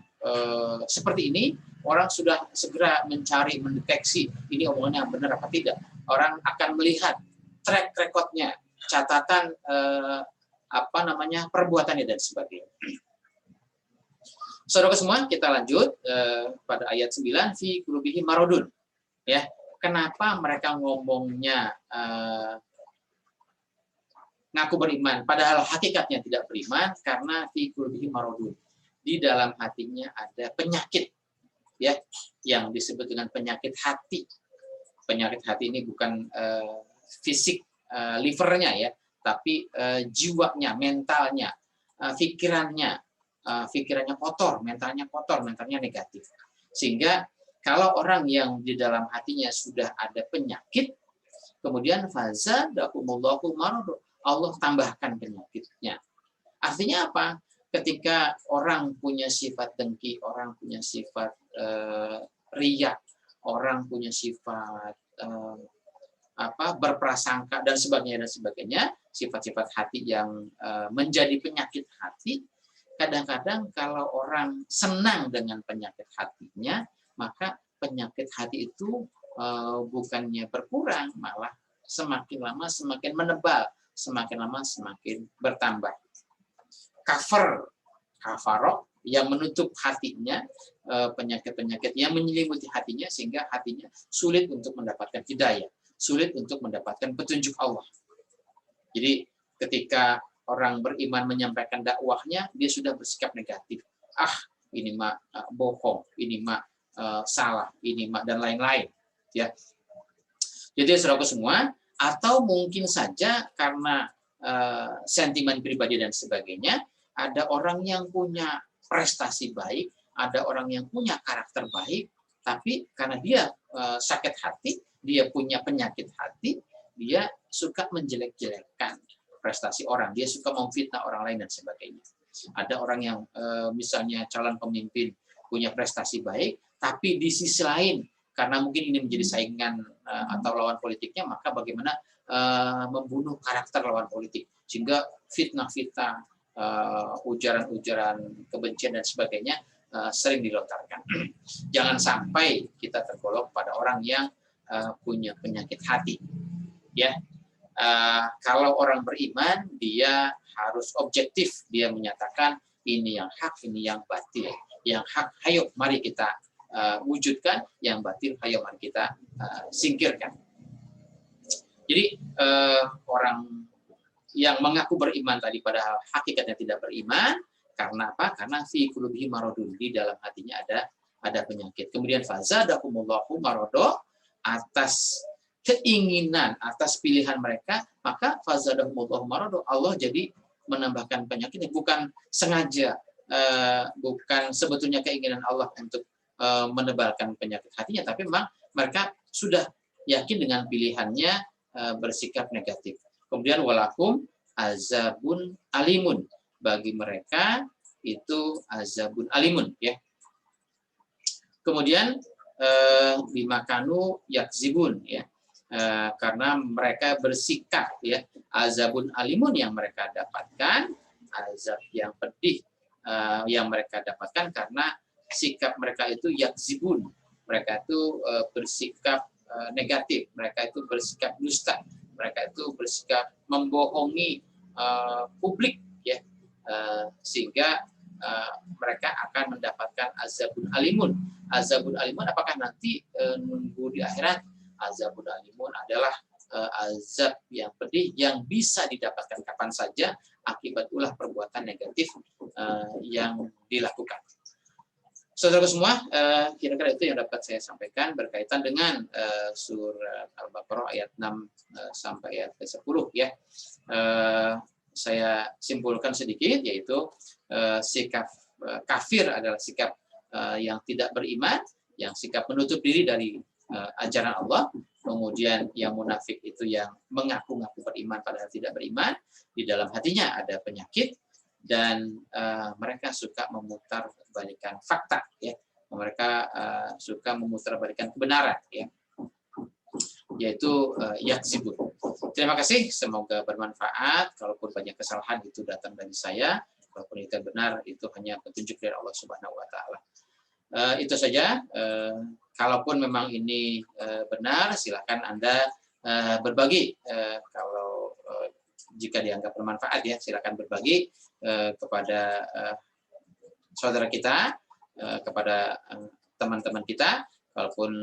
seperti ini, orang sudah segera mencari, mendeteksi ini omongannya benar apa tidak. Orang akan melihat track recordnya, catatan perbuatannya dan sebagainya. Saudara semua, kita lanjut pada ayat 9, fi qulubihim maradun. Ya, kenapa mereka ngomongnya ngaku beriman padahal hakikatnya tidak beriman? Karena fi qulubihim maradun. Di dalam hatinya ada penyakit ya, yang disebut dengan penyakit hati. Penyakit hati ini bukan fisik livernya ya, tapi jiwanya, mentalnya, pikirannya kotor, mentalnya negatif. Sehingga kalau orang yang di dalam hatinya sudah ada penyakit, kemudian fazadakumullahu marad, Allah tambahkan penyakitnya. Artinya apa? Ketika orang punya sifat dengki, orang punya sifat riya, orang punya sifat berprasangka dan sebagainya, sifat-sifat hati yang menjadi penyakit hati. Kadang-kadang kalau orang senang dengan penyakit hatinya, maka penyakit hati itu bukannya berkurang, malah semakin lama semakin menebal, semakin lama semakin bertambah. Kafarok yang menutup hatinya, penyakit-penyakit yang menyelimuti hatinya, sehingga hatinya sulit untuk mendapatkan hidayah, sulit untuk mendapatkan petunjuk Allah. Jadi ketika orang beriman menyampaikan dakwahnya, dia sudah bersikap negatif. Ini mah bohong, ini mah salah, ini mah dan lain-lain. Ya. Jadi saudaraku semua, atau mungkin saja karena sentimen pribadi dan sebagainya, ada orang yang punya prestasi baik, ada orang yang punya karakter baik, tapi karena dia sakit hati, dia punya penyakit hati, dia suka menjelek-jelekkan prestasi orang, dia suka memfitnah orang lain dan sebagainya. Ada orang yang misalnya calon pemimpin punya prestasi baik, tapi di sisi lain karena mungkin ini menjadi saingan atau lawan politiknya, maka bagaimana membunuh karakter lawan politik, sehingga fitnah-fitnah, ujaran-ujaran kebencian dan sebagainya sering dilontarkan. Jangan sampai kita tergolong pada orang yang punya penyakit hati. Ya, kalau orang beriman, dia harus objektif, dia menyatakan ini yang hak, ini yang batil. Yang hak, hayo mari kita wujudkan, yang batil, hayo mari kita singkirkan. Jadi orang yang mengaku beriman tadi padahal hakikatnya tidak beriman, karena apa? Karena fi qulubihi maradun, di dalam hatinya ada penyakit. Kemudian fazadahumullahu marado, atas keinginan, atas pilihan mereka, maka fazadahumullahu marado, Allah jadi menambahkan penyakit, bukan sengaja, bukan sebetulnya keinginan Allah untuk menebalkan penyakit hatinya, tapi memang mereka sudah yakin dengan pilihannya, bersikap negatif. Kemudian walakum azabun alimun, bagi mereka itu azabun alimun, ya. Kemudian bimakanu yakzibun, ya, karena mereka bersikap, ya, azabun alimun yang mereka dapatkan, azab yang pedih yang mereka dapatkan karena sikap mereka itu yakzibun, mereka itu bersikap negatif, mereka itu bersikap dusta, mereka itu bersikap membohongi publik, ya, sehingga mereka akan mendapatkan azabun alimun. Azabun alimun apakah nanti nunggu di akhirat? Azabun alimun adalah azab yang pedih yang bisa didapatkan kapan saja akibat ulah perbuatan negatif yang dilakukan. Saudara semua, kira-kira itu yang dapat saya sampaikan berkaitan dengan surat Al-Baqarah ayat 6 sampai ayat 10, ya. Saya simpulkan sedikit, yaitu sikap kafir adalah sikap yang tidak beriman, yang sikap menutup diri dari ajaran Allah. Kemudian yang munafik itu yang mengaku-ngaku beriman padahal tidak beriman, di dalam hatinya ada penyakit, dan mereka suka memutarbalikkan fakta, ya. Mereka suka memutarbalikkan kebenaran, ya, yaitu yakzibun. Terima kasih, semoga bermanfaat. Kalaupun banyak kesalahan itu datang dari saya, kalaupun itu benar itu hanya petunjuk dari Allah Subhanahu wa taala. Itu saja. Kalaupun memang ini benar, silakan Anda berbagi. Kalau jika dianggap bermanfaat, ya, silakan berbagi kepada saudara kita, kepada teman-teman kita. Kalaupun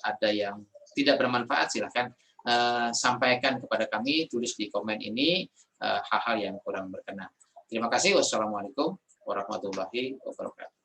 ada yang tidak bermanfaat, silakan sampaikan kepada kami, tulis di komen ini hal-hal yang kurang berkenan. Terima kasih. Wassalamualaikum warahmatullahi wabarakatuh.